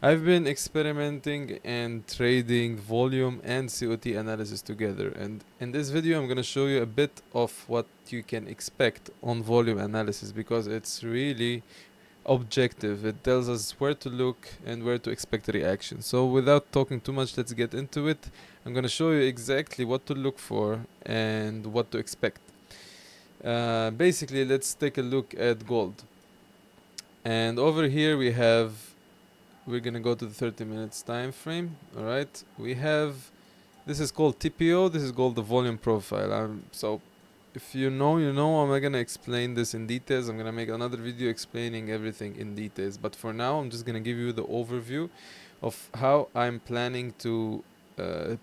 I've been experimenting and trading volume and COT analysis together, and in this video I'm going to show you a bit of what you can expect on volume analysis because it's really objective. It tells us where to look and where to expect a reaction. So without talking too much, let's get into it. I'm going to show you exactly what to look for and what to expect. Basically, let's take a look at gold. And over here we're gonna go to the 30 minutes time frame. All right, we have, this is called TPO, this is called the volume profile. So if you know, you know. I'm not gonna explain this in details. I'm gonna make another video explaining everything in details, but for now I'm just gonna give you the overview of how I'm planning to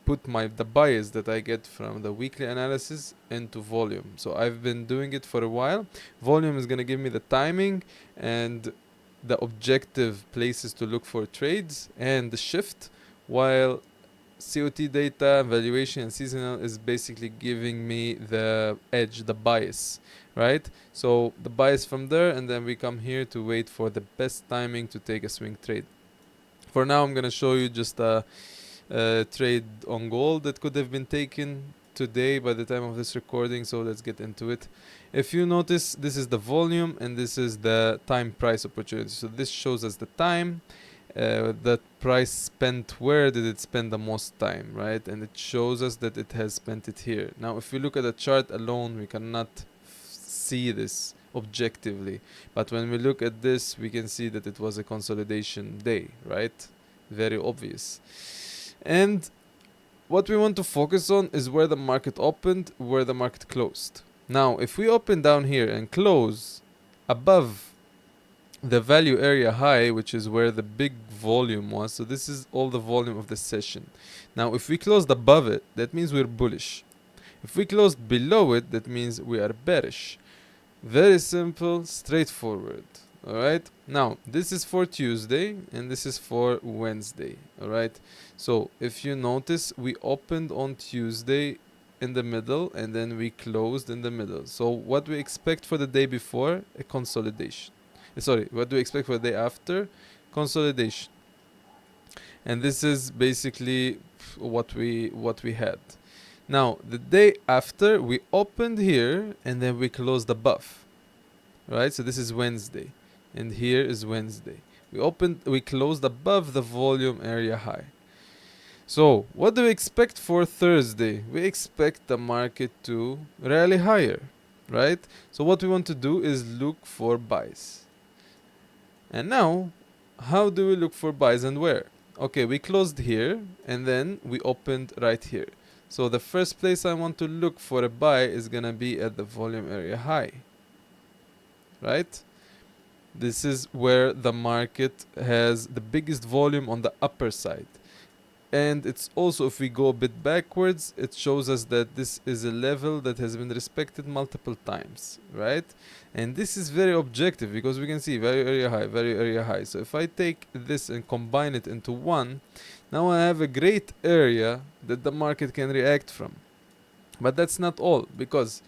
put the bias that I get from the weekly analysis into volume. So I've been doing it for a while. Volume is gonna give me the timing and the objective places to look for trades and the shift, while COT data, valuation, and seasonal is basically giving me the edge, the bias, right? So the bias from there, and then we come here to wait for the best timing to take a swing trade. For now, I'm gonna show you just a trade on gold that could have been taken today by the time of this recording, so let's get into it. If you notice, this is the volume and this is the time price opportunity. So this shows us the time, that price spent, where did it spend the most time, right? And it shows us that it has spent it here. Now if we look at the chart alone, we cannot see this objectively, but when we look at this, we can see that it was a consolidation day, right? Very obvious. And what we want to focus on is where the market opened, where the market closed. Now if we open down here and close above the value area high, which is where the big volume was, so this is all the volume of the session. Now if we closed above it, that means we're bullish. If we closed below it, that means we are bearish. Very simple, straightforward. Alright, now this is for Tuesday and this is for Wednesday. Alright, so if you notice, we opened on Tuesday in the middle and then we closed in the middle. So what we expect for the day before? A consolidation. Sorry, what do we expect for the day after? Consolidation. And this is basically what we had. Now the day after, we opened here and then we closed above, right? So this is Wednesday and here is Wednesday. We closed above the volume area high. So what do we expect for Thursday? We expect the market to rally higher, right? So what we want to do is look for buys. And now, how do we look for buys and where? Okay, we closed here and then we opened right here. So the first place I want to look for a buy is gonna be at the volume area high, right? This is where the market has the biggest volume on the upper side. And it's also, if we go a bit backwards, it shows us that this is a level that has been respected multiple times, right? And this is very objective because we can see very area high, very area high. So if I take this and combine it into one, now I have a great area that the market can react from. But that's not all, because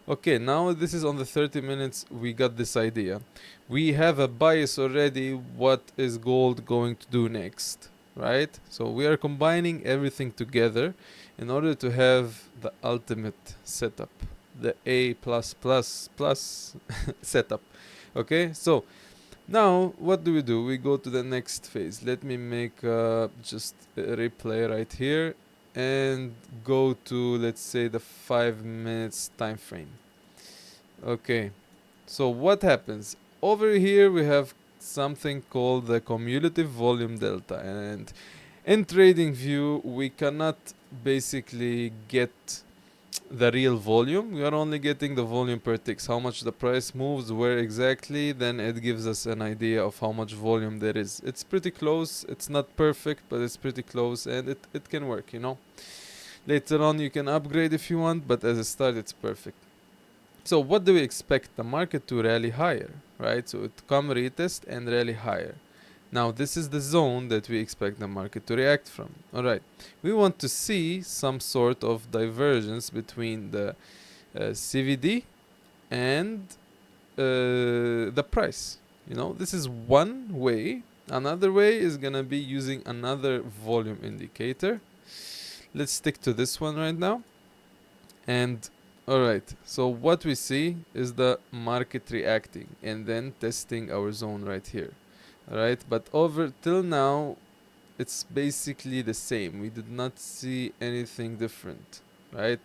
okay, now this is on the 30 minutes, we got this idea. We have a bias already, what is gold going to do next, right? So we are combining everything together in order to have the ultimate setup, the A++ setup. Okay, so now what do? We go to the next phase. Let me make just a replay right here and go to, let's say, the 5 minutes time frame. Okay, so what happens over here? We have something called the cumulative volume delta, and in TradingView we cannot basically get the real volume. We are only getting the volume per ticks, how much the price moves, where exactly, then it gives us an idea of how much volume there is. It's pretty close, it's not perfect, but it's pretty close, and it can work, you know. Later on you can upgrade if you want, but as a start it's perfect. So what do we expect? The market to rally higher, right? So it come retest and rally higher. Now this is the zone that we expect the market to react from. Alright, we want to see some sort of divergence between the CVD and the price. You know, this is one way Another way is gonna be using another volume indicator. Let's stick to this one right now. And alright, so what we see is the market reacting and then testing our zone right here. Alright, but over till now it's basically the same. We did not see anything different, right?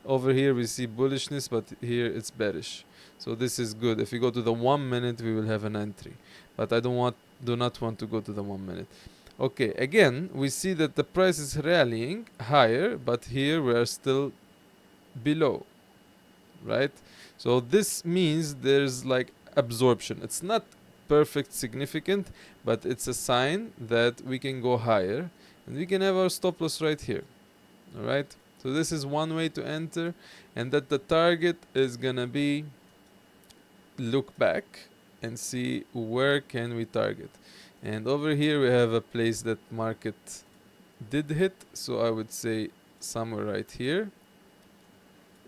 Over here we see bullishness, but here it's bearish. So this is good. If we go to the 1 minute, we will have an entry, but I do not want to go to the 1 minute. Okay, again we see that the price is rallying higher, but here we are still below, right? So this means there's like absorption. It's not perfect significant, but it's a sign that we can go higher and we can have our stop loss right here. All right, so this is one way to enter, and that the target is gonna be look back and see where can we target. And over here we have a place that market did hit, so I would say somewhere right here.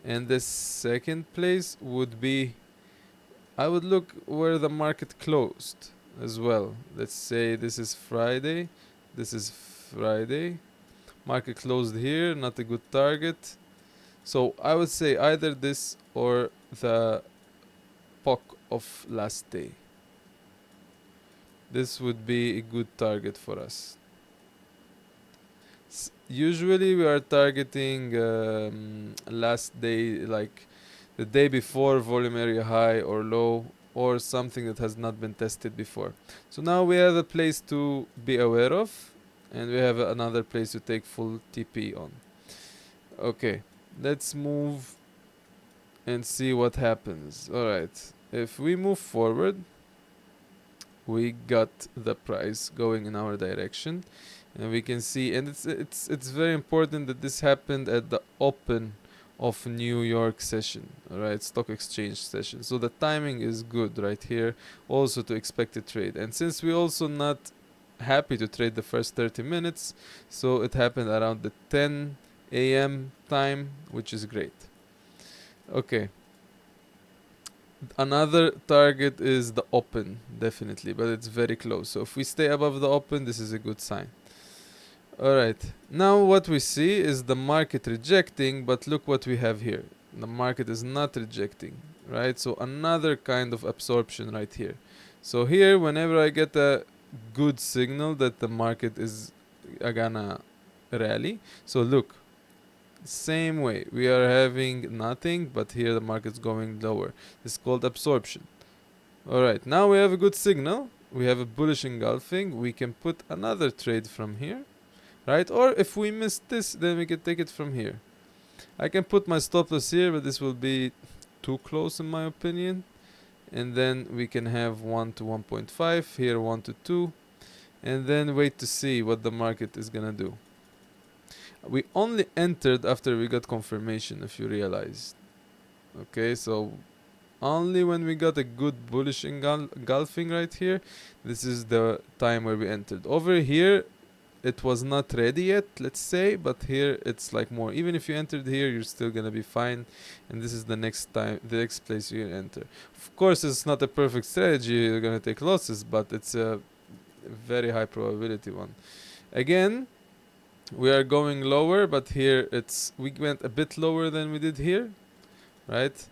And the second place would be, I would look where the market closed as well. Let's say this is Friday. This is Friday. Market closed here, not a good target. So I would say either this or the POC of last day. This would be a good target for us. Usually we are targeting last day, like the day before volume area high or low, or something that has not been tested before. So now we have a place to be aware of, and we have another place to take full TP on. Okay, let's move and see what happens. Alright, if we move forward, we got the price going in our direction, and we can see, and it's very important that this happened at the open of New York session, alright, stock exchange session. So the timing is good right here also to expect a trade. And since we also not happy to trade the first 30 minutes, so it happened around the 10 a.m. time, which is great. Okay, another target is the open, definitely, but it's very close. So if we stay above the open, this is a good sign. Alright, now what we see is the market rejecting, but look what we have here. The market is not rejecting, right? So another kind of absorption right here. So here, whenever I get a good signal that the market is gonna rally, so look, same way, we are having nothing, but here the market's going lower. It's called absorption. Alright, now we have a good signal. We have a bullish engulfing. We can put another trade from here, right? Or if we miss this, then we can take it from here. I can put my stop loss here, but this will be too close in my opinion. And then we can have 1 to 1.5, here 1 to 2, and then wait to see what the market is gonna do. We only entered after we got confirmation, if you realize. Okay, so only when we got a good bullish engulfing right here, this is the time where we entered. Over here, it was not ready yet, let's say, but here it's like more. Even if you entered here, you're still gonna be fine, and this is the next time, the next place you enter. Of course, it's not a perfect strategy, you're gonna take losses, but it's a very high probability one. Again, we are going lower, but here we went a bit lower than we did here, right?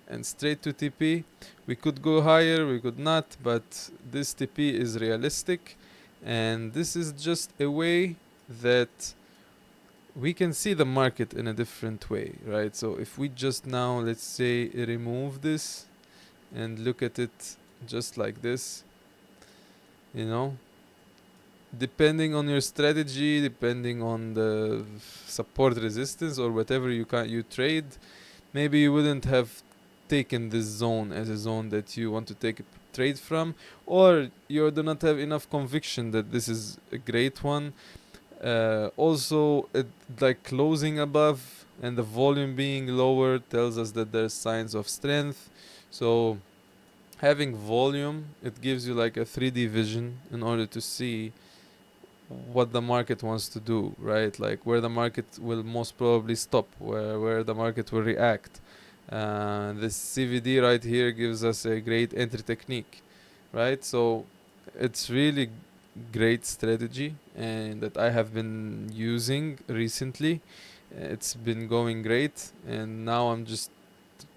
And straight to TP. We could go higher, we could not, but this TP is realistic, and this is just a way that we can see the market in a different way, right? So if we just now, let's say, remove this and look at it just like this, you know, depending on your strategy, depending on the support resistance or whatever you trade, maybe you wouldn't have taken this zone as a zone that you want to take a trade from, or you do not have enough conviction that this is a great one. Also, like closing above and the volume being lower tells us that there's signs of strength. So having volume, it gives you like a 3D vision in order to see what the market wants to do, right? Like where the market will most probably stop, where the market will react. This CVD right here gives us a great entry technique, right? So it's really great strategy and that I have been using recently. It's been going great, and now I'm just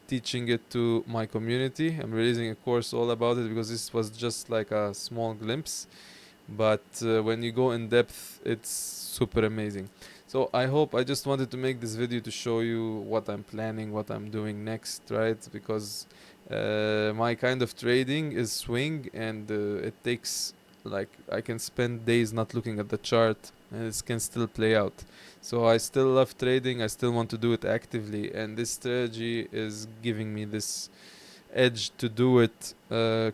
teaching it to my community. I'm releasing a course all about it because this was just like a small glimpse, but when you go in depth, it's super amazing. So I just wanted to make this video to show you what I'm planning, what I'm doing next, right? Because my kind of trading is swing, and it takes, like, I can spend days not looking at the chart and it can still play out. So I still love trading, I still want to do it actively, and this strategy is giving me this edge to do it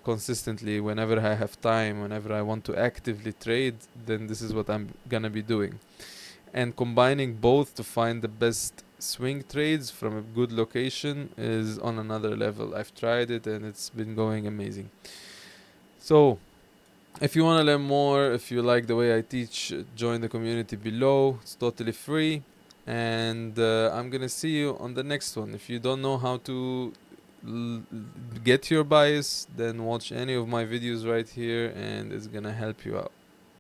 consistently whenever I have time, whenever I want to actively trade, then this is what I'm gonna be doing. And combining both to find the best swing trades from a good location is on another level. I've tried it and it's been going amazing. So, if you want to learn more, if you like the way I teach, join the community below. It's totally free. And I'm gonna see you on the next one. If you don't know how to l- get your bias, then watch any of my videos right here and it's gonna help you out.